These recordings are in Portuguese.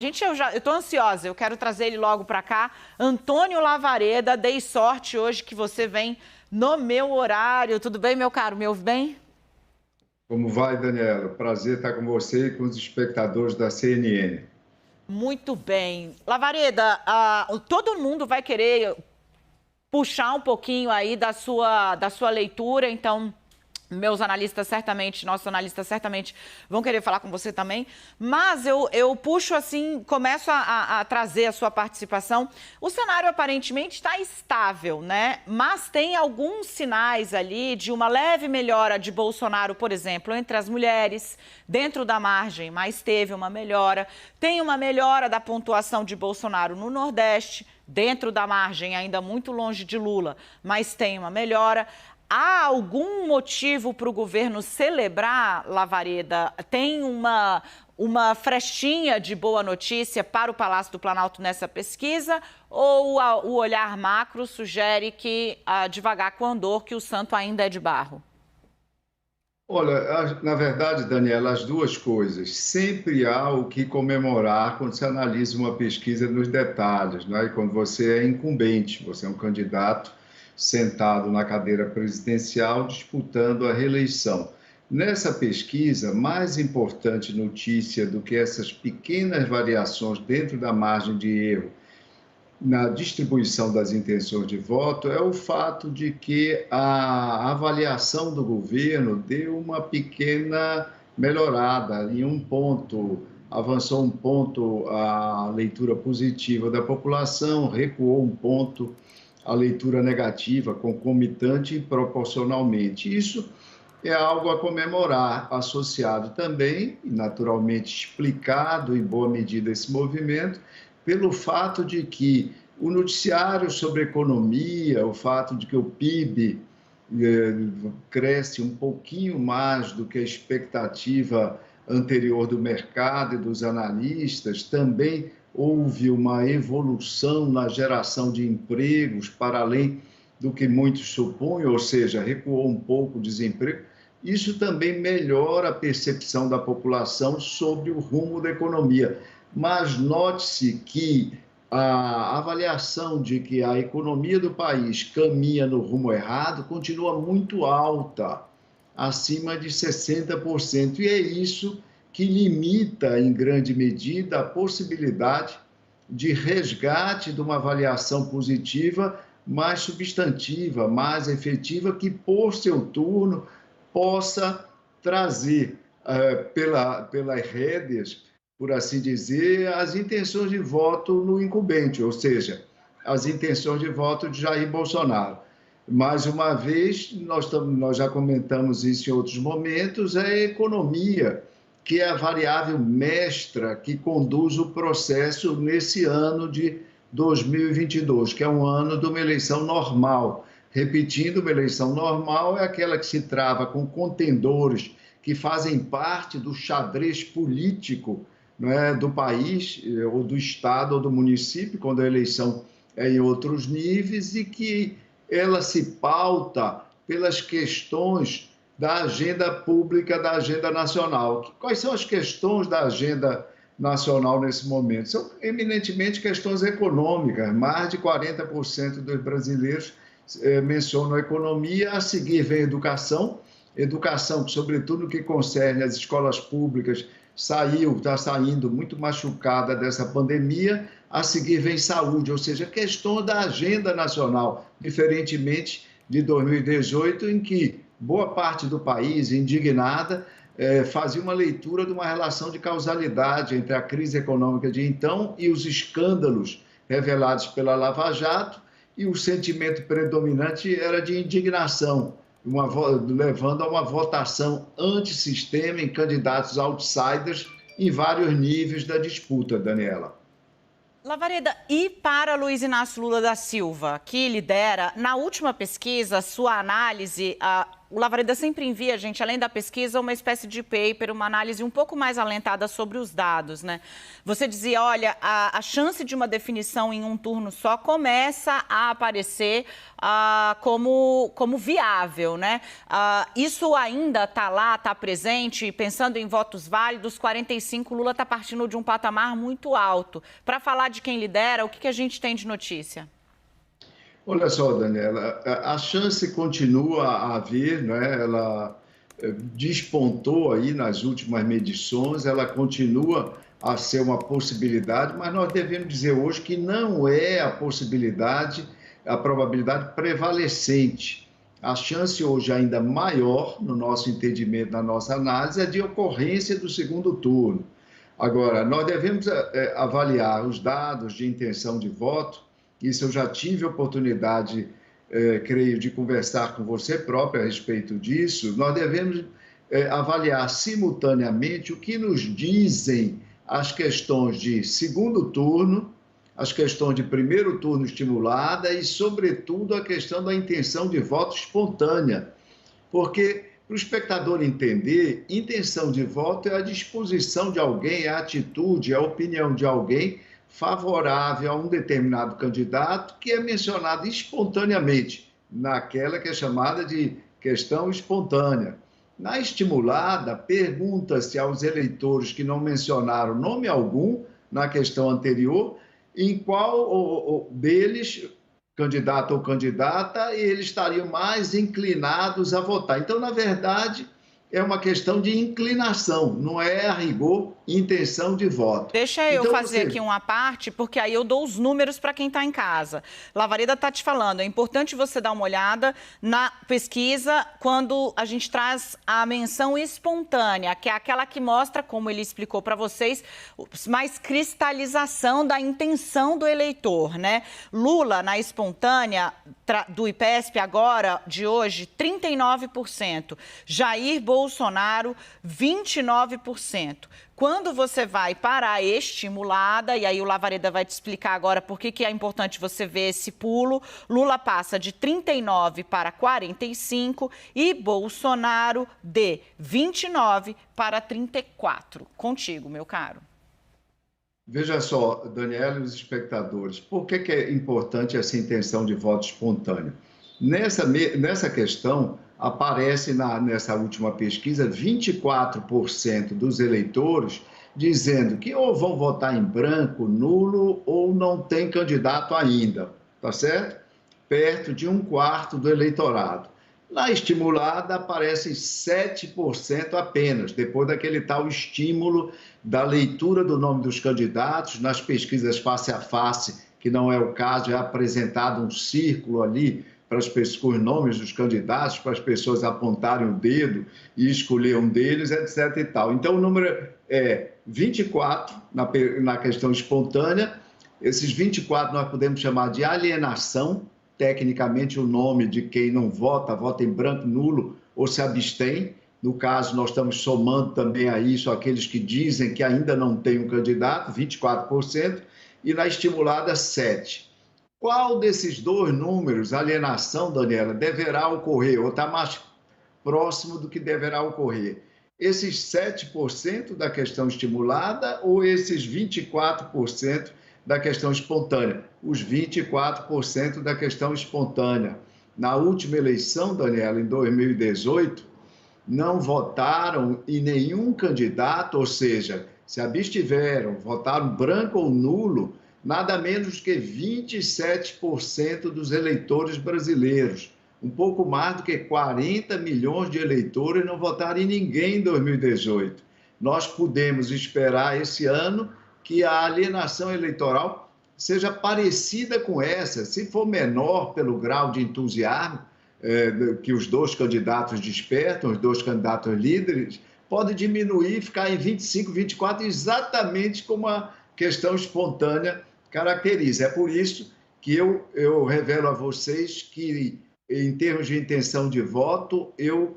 Gente, eu tô ansiosa, eu quero trazer ele logo para cá. Antônio Lavareda, dei sorte hoje que você vem no meu horário. Tudo bem, meu caro? Me ouve bem? Como vai, Daniela? Prazer estar com você e com os espectadores da CNN. Muito bem. Lavareda, todo mundo vai querer puxar um pouquinho aí da sua leitura, então meus analistas certamente, nossos analistas certamente vão querer falar com você também, mas eu puxo assim, começo a trazer a sua participação. O cenário aparentemente está estável, né? Mas tem alguns sinais ali de uma leve melhora de Bolsonaro, por exemplo, entre as mulheres, dentro da margem, mas teve uma melhora. Tem uma melhora da pontuação de Bolsonaro no Nordeste, dentro da margem, ainda muito longe de Lula, mas tem uma melhora. Há algum motivo para o governo celebrar, Lavareda? Tem uma frestinha de boa notícia para o Palácio do Planalto nessa pesquisa? Ou o olhar macro sugere que, devagar com o andor, que o santo ainda é de barro? Olha, na verdade, Daniela, as duas coisas. Sempre há o que comemorar quando se analisa uma pesquisa nos detalhes, não é? E quando você é incumbente, você é um candidato sentado na cadeira presidencial disputando a reeleição. Nessa pesquisa, mais importante notícia do que essas pequenas variações dentro da margem de erro na distribuição das intenções de voto é o fato de que a avaliação do governo deu uma pequena melhorada em um ponto, avançou um ponto a leitura positiva da população, recuou um ponto a leitura negativa, concomitante e proporcionalmente. Isso é algo a comemorar, associado também, e naturalmente explicado em boa medida esse movimento, pelo fato de que o noticiário sobre economia, o fato de que o PIB cresce um pouquinho mais do que a expectativa anterior do mercado e dos analistas, também houve uma evolução na geração de empregos para além do que muitos supõem, ou seja, recuou um pouco o desemprego. Isso também melhora a percepção da população sobre o rumo da economia. Mas note-se que a avaliação de que a economia do país caminha no rumo errado continua muito alta, acima de 60%. E é isso que limita, em grande medida, a possibilidade de resgate de uma avaliação positiva mais substantiva, mais efetiva, que, por seu turno, possa trazer pelas rédeas, por assim dizer, as intenções de voto no incumbente, ou seja, as intenções de voto de Jair Bolsonaro. Mais uma vez, nós já comentamos isso em outros momentos, é a economia, que é a variável mestra que conduz o processo nesse ano de 2022, que é um ano de uma eleição normal. Repetindo, uma eleição normal é aquela que se trava com contendores que fazem parte do xadrez político, não é, do país, ou do estado, ou do município, quando a eleição é em outros níveis, e que ela se pauta pelas questões da agenda pública, da agenda nacional. Quais são as questões da agenda nacional nesse momento? São eminentemente questões econômicas. Mais de 40% dos brasileiros mencionam a economia, a seguir vem a educação, educação que, sobretudo no que concerne as escolas públicas, está saindo muito machucada dessa pandemia, a seguir vem saúde, ou seja, questão da agenda nacional, diferentemente de 2018, em que boa parte do país, indignada, fazia uma leitura de uma relação de causalidade entre a crise econômica de então e os escândalos revelados pela Lava Jato, e o sentimento predominante era de indignação, levando a uma votação antissistema em candidatos outsiders em vários níveis da disputa, Daniela. Lavareda, e para Luiz Inácio Lula da Silva, que lidera, na última pesquisa, sua análise o Lavareda sempre envia, gente, além da pesquisa, uma espécie de paper, uma análise um pouco mais alentada sobre os dados, né? Você dizia, olha, a chance de uma definição em um turno só começa a aparecer como viável, né? Isso ainda está lá, está presente, pensando em votos válidos, 45, Lula está partindo de um patamar muito alto. Para falar de quem lidera, o que a gente tem de notícia? Olha só, Daniela, a chance continua a haver, né? Ela despontou aí nas últimas medições, ela continua a ser uma possibilidade, mas nós devemos dizer hoje que não é a possibilidade, a probabilidade prevalecente. A chance hoje ainda maior, no nosso entendimento, na nossa análise, é de ocorrência do segundo turno. Agora, nós devemos avaliar os dados de intenção de voto. Isso eu já tive a oportunidade, creio, de conversar com você própria a respeito disso. Nós devemos avaliar simultaneamente o que nos dizem as questões de segundo turno, as questões de primeiro turno estimulada e, sobretudo, a questão da intenção de voto espontânea. Porque, para o espectador entender, intenção de voto é a disposição de alguém, a atitude, a opinião de alguém favorável a um determinado candidato que é mencionado espontaneamente, naquela que é chamada de questão espontânea. Na estimulada, pergunta-se aos eleitores que não mencionaram nome algum na questão anterior, em qual deles, candidato ou candidata, eles estariam mais inclinados a votar. Então, na verdade, é uma questão de inclinação, não é, a rigor, intenção de voto. Deixa eu fazer aqui uma parte, porque aí eu dou os números para quem está em casa. Lavareda está te falando, é importante você dar uma olhada na pesquisa quando a gente traz a menção espontânea, que é aquela que mostra, como ele explicou para vocês, mais cristalização da intenção do eleitor, né? Lula, na espontânea do IPESP agora, de hoje, 39%. Jair Bolsonaro, 29%. Quando você vai para a estimulada, e aí o Lavareda vai te explicar agora por que é importante você ver esse pulo, Lula passa de 39 para 45 e Bolsonaro de 29 para 34. Contigo, meu caro. Veja só, Daniela e os espectadores, por que é importante essa intenção de voto espontâneo? Nessa questão, aparece nessa última pesquisa 24% dos eleitores dizendo que ou vão votar em branco, nulo ou não tem candidato ainda, tá certo? Perto de 1/4 do eleitorado. Na estimulada aparece 7% apenas, depois daquele tal estímulo da leitura do nome dos candidatos, nas pesquisas face a face, que não é o caso, é apresentado um círculo ali para as pessoas, com os nomes dos candidatos, para as pessoas apontarem o dedo e escolher um deles, etc. e tal. Então, o número é 24 na questão espontânea. Esses 24 nós podemos chamar de alienação, tecnicamente o nome de quem não vota, vota em branco, nulo ou se abstém. No caso, nós estamos somando também a isso aqueles que dizem que ainda não tem um candidato, 24%, e na estimulada, 7%. Qual desses dois números, alienação, Daniela, deverá ocorrer, ou está mais próximo do que deverá ocorrer? Esses 7% da questão estimulada ou esses 24% da questão espontânea? Os 24% da questão espontânea. Na última eleição, Daniela, em 2018, não votaram em nenhum candidato, ou seja, se abstiveram, votaram branco ou nulo, nada menos que 27% dos eleitores brasileiros. Um pouco mais do que 40 milhões de eleitores não votaram em ninguém em 2018. Nós podemos esperar esse ano que a alienação eleitoral seja parecida com essa, se for menor pelo grau de entusiasmo que os dois candidatos despertam, os dois candidatos líderes, pode diminuir e ficar em 25, 24, exatamente como a questão espontânea caracteriza. É por isso que eu revelo a vocês que, em termos de intenção de voto, eu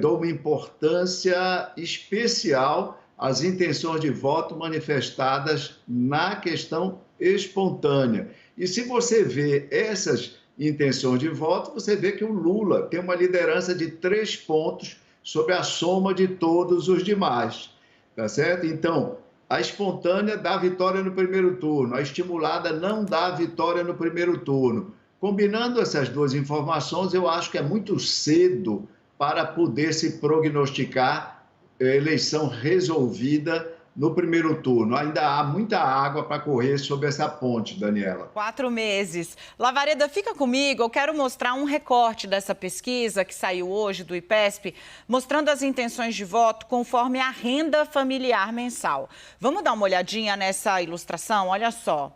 dou uma importância especial às intenções de voto manifestadas na questão espontânea. E se você vê essas intenções de voto, você vê que o Lula tem uma liderança de 3 pontos sobre a soma de todos os demais, tá certo? Então, a espontânea dá vitória no primeiro turno, a estimulada não dá vitória no primeiro turno. Combinando essas duas informações, eu acho que é muito cedo para poder se prognosticar eleição resolvida no primeiro turno. Ainda há muita água para correr sobre essa ponte, Daniela. 4 meses. Lavareda, fica comigo. Eu quero mostrar um recorte dessa pesquisa que saiu hoje do IPESP, mostrando as intenções de voto conforme a renda familiar mensal. Vamos dar uma olhadinha nessa ilustração? Olha só.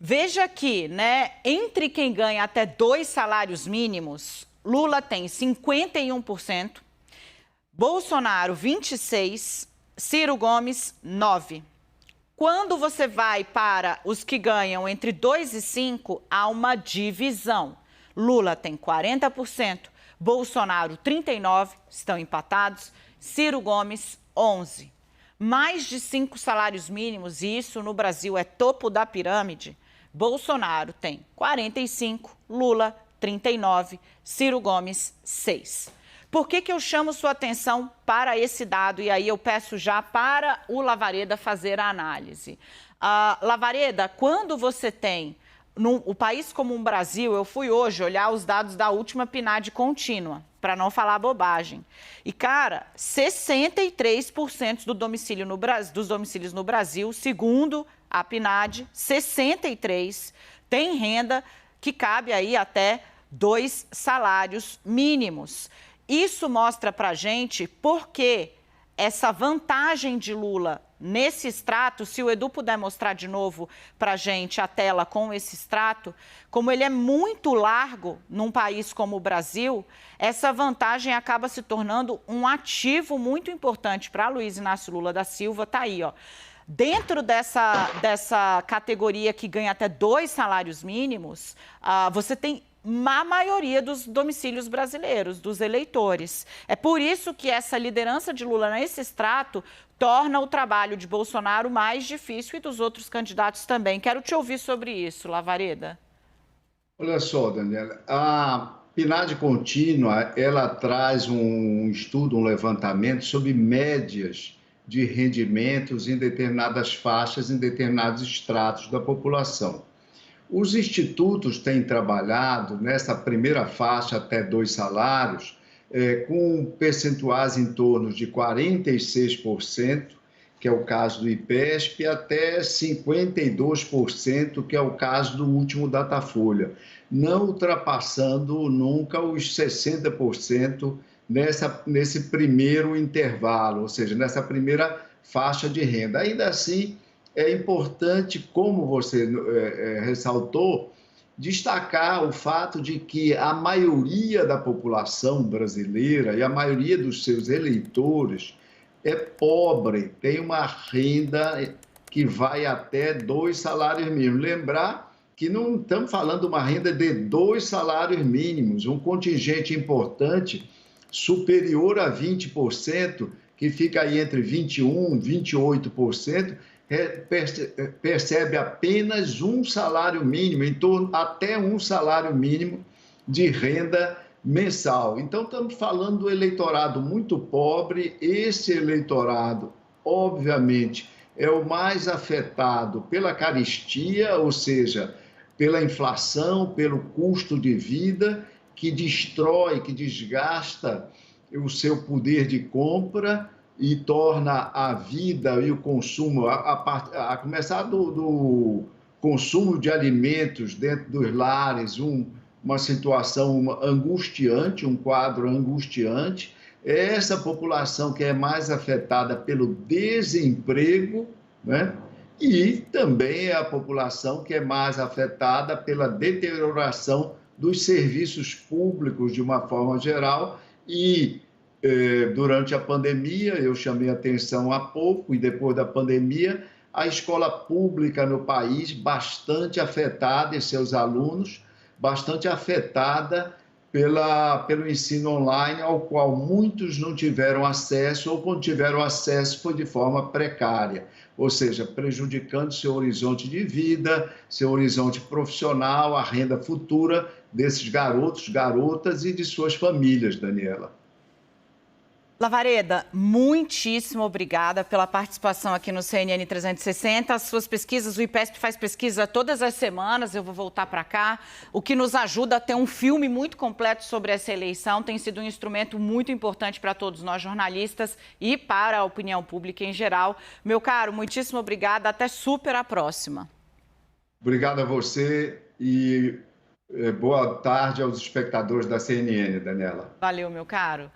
Veja que, entre quem ganha até 2 salários mínimos, Lula tem 51%, Bolsonaro 26%, Ciro Gomes 9%. Quando você vai para os que ganham entre 2 e 5, há uma divisão. Lula tem 40%, Bolsonaro 39%, estão empatados, Ciro Gomes 11%. Mais de 5 salários mínimos, e isso no Brasil é topo da pirâmide, Bolsonaro tem 45%, Lula 39%, Ciro Gomes 6%. Por que eu chamo sua atenção para esse dado? E aí eu peço já para o Lavareda fazer a análise. Lavareda, quando você tem o país como um Brasil, eu fui hoje olhar os dados da última PNAD contínua, para não falar bobagem. E, cara, 63% dos domicílios no Brasil, segundo a PNAD, 63% tem renda que cabe aí até 2 salários mínimos. Isso mostra para a gente por que essa vantagem de Lula nesse extrato, se o Edu puder mostrar de novo para a gente a tela com esse extrato, como ele é muito largo num país como o Brasil, essa vantagem acaba se tornando um ativo muito importante para Luiz Inácio Lula da Silva. Está aí, ó. Dentro dessa categoria que ganha até 2 salários mínimos, você tem a maioria dos domicílios brasileiros, dos eleitores. É por isso que essa liderança de Lula nesse extrato torna o trabalho de Bolsonaro mais difícil e dos outros candidatos também. Quero te ouvir sobre isso, Lavareda. Olha só, Daniela, a PNAD contínua, ela traz um estudo, um levantamento sobre médias de rendimentos em determinadas faixas, em determinados estratos da população. Os institutos têm trabalhado nessa primeira faixa até 2 salários, com percentuais em torno de 46%, que é o caso do IPESP, até 52%, que é o caso do último Datafolha, não ultrapassando nunca os 60% nesse primeiro intervalo, ou seja, nessa primeira faixa de renda. Ainda assim, é importante, como você ressaltou, destacar o fato de que a maioria da população brasileira e a maioria dos seus eleitores é pobre, tem uma renda que vai até 2 salários mínimos. Lembrar que não estamos falando de uma renda de 2 salários mínimos, um contingente importante superior a 20%, que fica aí entre 21% e 28%, percebe apenas um salário mínimo, em torno até um salário mínimo de renda mensal. Então, estamos falando do eleitorado muito pobre. Esse eleitorado, obviamente, é o mais afetado pela carestia, ou seja, pela inflação, pelo custo de vida, que destrói, que desgasta o seu poder de compra e torna a vida e o consumo, a começar do consumo de alimentos dentro dos lares, uma situação angustiante, um quadro angustiante. É essa população que é mais afetada pelo desemprego, né? E também é a população que é mais afetada pela deterioração dos serviços públicos de uma forma geral. E durante a pandemia, eu chamei atenção há pouco, e depois da pandemia, a escola pública no país bastante afetada, e seus alunos bastante afetada pelo ensino online, ao qual muitos não tiveram acesso, ou quando tiveram acesso foi de forma precária, ou seja, prejudicando seu horizonte de vida, seu horizonte profissional, a renda futura desses garotos, garotas e de suas famílias, Daniela. Lavareda, muitíssimo obrigada pela participação aqui no CNN 360. As suas pesquisas, o IPESP faz pesquisa todas as semanas, eu vou voltar para cá, o que nos ajuda a ter um filme muito completo sobre essa eleição. Tem sido um instrumento muito importante para todos nós jornalistas e para a opinião pública em geral. Meu caro, muitíssimo obrigada, até super a próxima. Obrigado a você e boa tarde aos espectadores da CNN, Daniela. Valeu, meu caro.